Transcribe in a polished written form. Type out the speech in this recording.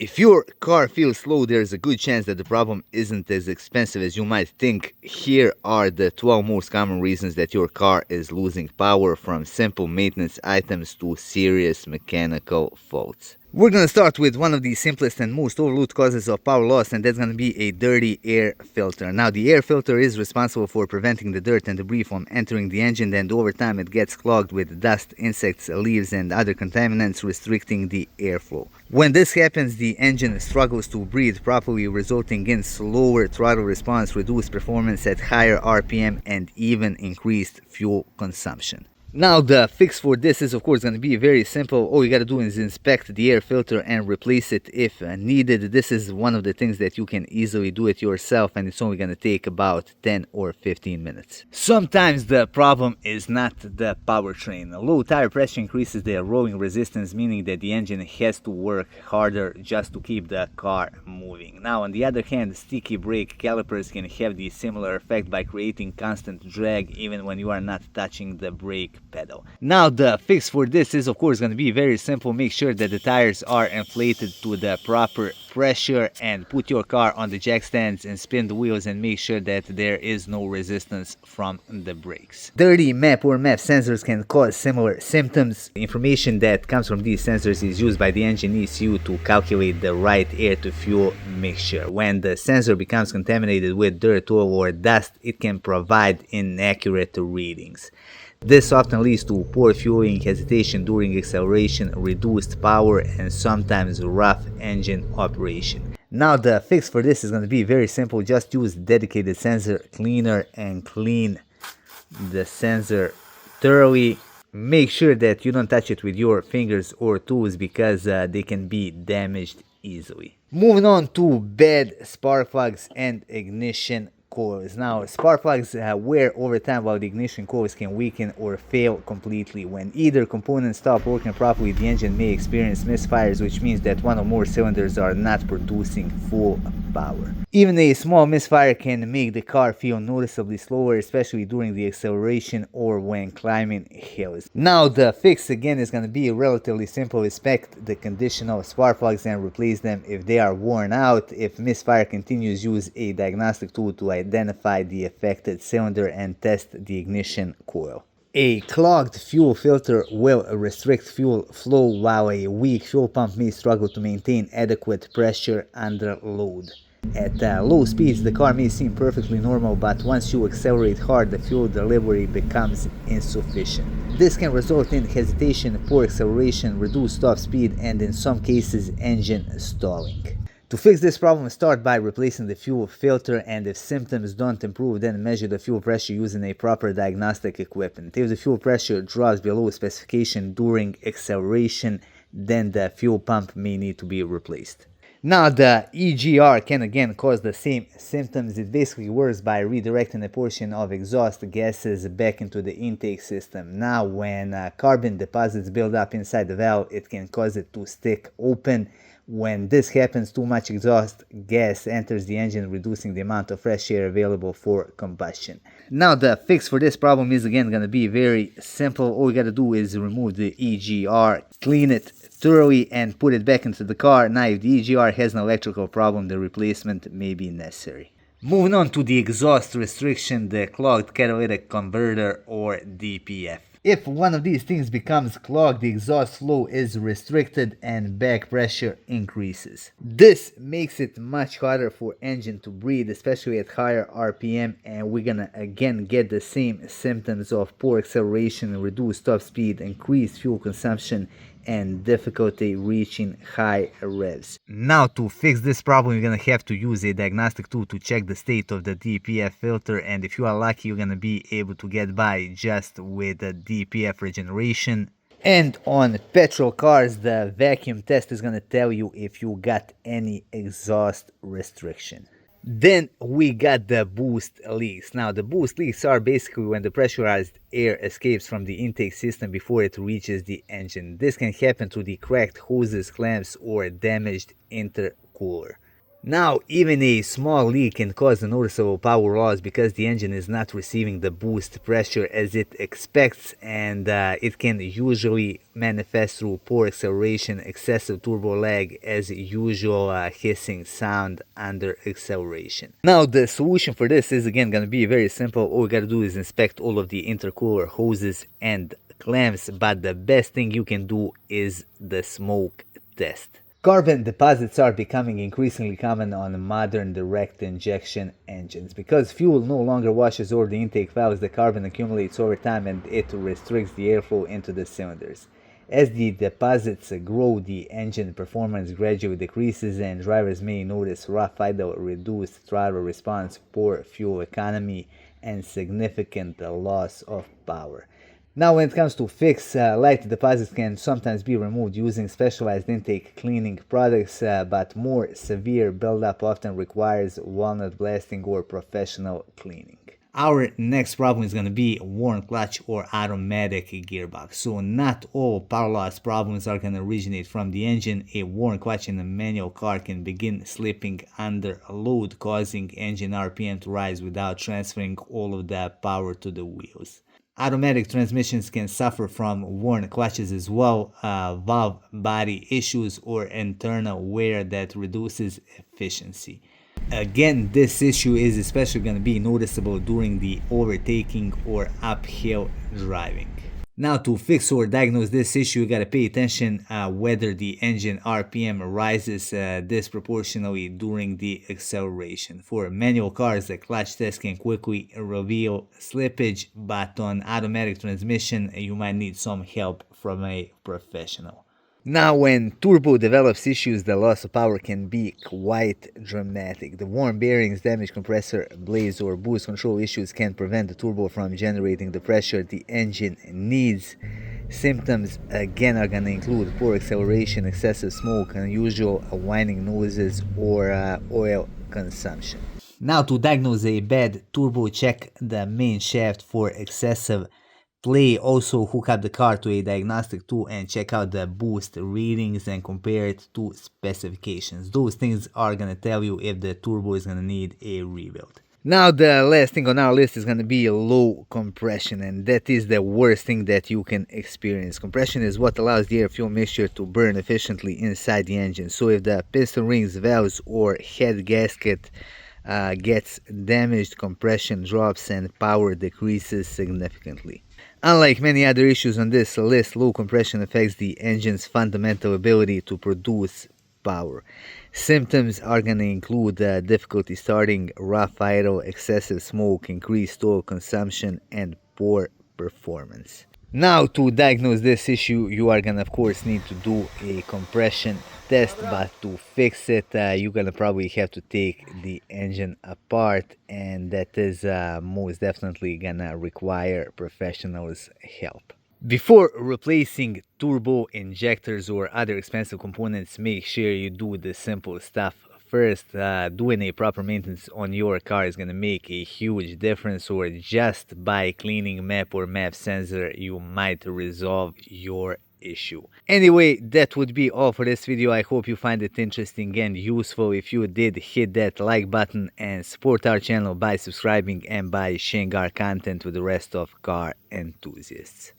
If your car feels slow, there's a good chance that the problem isn't as expensive as you might think. Here are the 12 most common reasons that your car is losing power, from simple maintenance items to serious mechanical faults. We're gonna start with one of the simplest and most overlooked causes of power loss, and that's gonna be a dirty air filter. Now, the air filter is responsible for preventing the dirt and debris from entering the engine, and over time it gets clogged with dust, insects, leaves, and other contaminants, restricting the airflow. When this happens, the engine struggles to breathe properly, resulting in slower throttle response, reduced performance at higher RPM, and even increased fuel consumption. Now, the fix for this is of course going to be very simple. All you got to do is inspect the air filter and replace it if needed. This is one of the things that you can easily do it yourself, and it's only going to take about 10 or 15 minutes. Sometimes the problem is not the powertrain. Low tire pressure increases the rolling resistance, meaning that the engine has to work harder just to keep the car moving. Now, on the other hand, sticky brake calipers can have the similar effect by creating constant drag even when you are not touching the brake pedal. Now, the fix for this is of course going to be very simple. Make sure that the tires are inflated to the proper pressure, and put your car on the jack stands and spin the wheels, and make sure that there is no resistance from the brakes. Dirty map or map sensors can cause similar symptoms. Information that comes from these sensors is used by the engine ECU to calculate the right air to fuel mixture. When the sensor becomes contaminated with dirt, oil, or dust, it can provide inaccurate readings. This often leads to poor fueling, hesitation during acceleration, reduced power, and sometimes rough engine operation. Now, the fix for this is going to be very simple. Just use dedicated sensor cleaner and clean the sensor thoroughly. Make sure that you don't touch it with your fingers or tools, because they can be damaged easily. Moving on to bad spark plugs and ignition coils. Now, spark plugs wear over time, while the ignition coils can weaken or fail completely. When either component stops working properly, the engine may experience misfires, which means that one or more cylinders are not producing full power. Even a small misfire can make the car feel noticeably slower, especially during the acceleration or when climbing hills. Now, the fix again is going to be relatively simple. Inspect the condition of spark plugs and replace them if they are worn out. If misfire continues, use a diagnostic tool to identify the affected cylinder and test the ignition coil. A clogged fuel filter will restrict fuel flow, while a weak fuel pump may struggle to maintain adequate pressure under load. At low speeds, the car may seem perfectly normal, but once you accelerate hard, the fuel delivery becomes insufficient. This can result in hesitation, poor acceleration, reduced top speed, and in some cases, engine stalling. To fix this problem, start by replacing the fuel filter, and if symptoms don't improve, then measure the fuel pressure using a proper diagnostic equipment. If the fuel pressure drops below specification during acceleration, then the fuel pump may need to be replaced. Now, the EGR can again cause the same symptoms. It basically works by redirecting a portion of exhaust gases back into the intake system. Now, when carbon deposits build up inside the valve, it can cause it to stick open. When this happens, too much exhaust gas enters the engine, reducing the amount of fresh air available for combustion. Now, the fix for this problem is again going to be very simple. All you got to do is remove the EGR, clean it thoroughly, and put it back into the car. Now, if the EGR has an electrical problem, the replacement may be necessary. Moving on to the exhaust restriction, the clogged catalytic converter, or DPF. If one of these things becomes clogged, the exhaust flow is restricted and back pressure increases. This makes it much harder for engine to breathe, especially at higher RPM, and we're gonna again get the same symptoms of poor acceleration, reduced top speed, increased fuel consumption, and difficulty reaching high revs. Now, to fix this problem, you're gonna have to use a diagnostic tool to check the state of the DPF filter, and if you are lucky, you're gonna be able to get by just with the DPF regeneration. And on petrol cars, the vacuum test is gonna tell you if you got any exhaust restriction. Then we got the boost leaks. Now, the boost leaks are basically when the pressurized air escapes from the intake system before it reaches the engine. This can happen through the cracked hoses, clamps, or damaged intercooler. Now, even a small leak can cause a noticeable power loss because the engine is not receiving the boost pressure as it expects, and it can usually manifest through poor acceleration, excessive turbo lag, as usual hissing sound under acceleration. Now, the solution for this is again going to be very simple. All we got to do is inspect all of the intercooler hoses and clamps, but the best thing you can do is the smoke test. Carbon deposits are becoming increasingly common on modern direct injection engines. Because fuel no longer washes over the intake valves, the carbon accumulates over time and it restricts the airflow into the cylinders. As the deposits grow, the engine performance gradually decreases and drivers may notice rough idle, reduced throttle response, poor fuel economy, and significant loss of power. Now, when it comes to fix, light deposits can sometimes be removed using specialized intake cleaning products, but more severe buildup often requires walnut blasting or professional cleaning. Our next problem is going to be worn clutch or automatic gearbox. So not all power loss problems are going to originate from the engine. A worn clutch in a manual car can begin slipping under load, causing engine RPM to rise without transferring all of that power to the wheels. Automatic transmissions can suffer from worn clutches as well, valve body issues, or internal wear that reduces efficiency. Again, this issue is especially going to be noticeable during the overtaking or uphill driving. Now, to fix or diagnose this issue, you gotta pay attention whether the engine RPM rises disproportionately during the acceleration. For manual cars, the clutch test can quickly reveal slippage, but on automatic transmission, you might need some help from a professional. Now, when turbo develops issues, the loss of power can be quite dramatic. The worn bearings, damaged compressor blades, or boost control issues can prevent the turbo from generating the pressure the engine needs. Symptoms again are going to include poor acceleration, excessive smoke, unusual whining noises, or oil consumption. Now, to diagnose a bad turbo, check the main shaft for excessive play. Also hook up the car to a diagnostic tool and check out the boost readings and compare it to specifications. Those things are going to tell you if the turbo is going to need a rebuild. Now, the last thing on our list is going to be low compression, and that is the worst thing that you can experience. Compression is what allows the air-fuel mixture to burn efficiently inside the engine. So if the piston rings, valves, or head gasket gets damaged, compression drops and power decreases significantly. Unlike many other issues on this list, low compression affects the engine's fundamental ability to produce power. Symptoms are going to include difficulty starting, rough idle, excessive smoke, increased oil consumption, and poor performance. Now, to diagnose this issue, you are going to, of course, need to do a compression test, but to fix it, you're going to probably have to take the engine apart, and that is most definitely going to require professionals' help. Before replacing turbo injectors or other expensive components, make sure you do the simple stuff first. Doing a proper maintenance on your car is going to make a huge difference, or just by cleaning map or map sensor, you might resolve your issue. Anyway, that would be all for this video. I hope you find it interesting and useful. If you did, hit that like button and support our channel by subscribing and by sharing our content with the rest of car enthusiasts.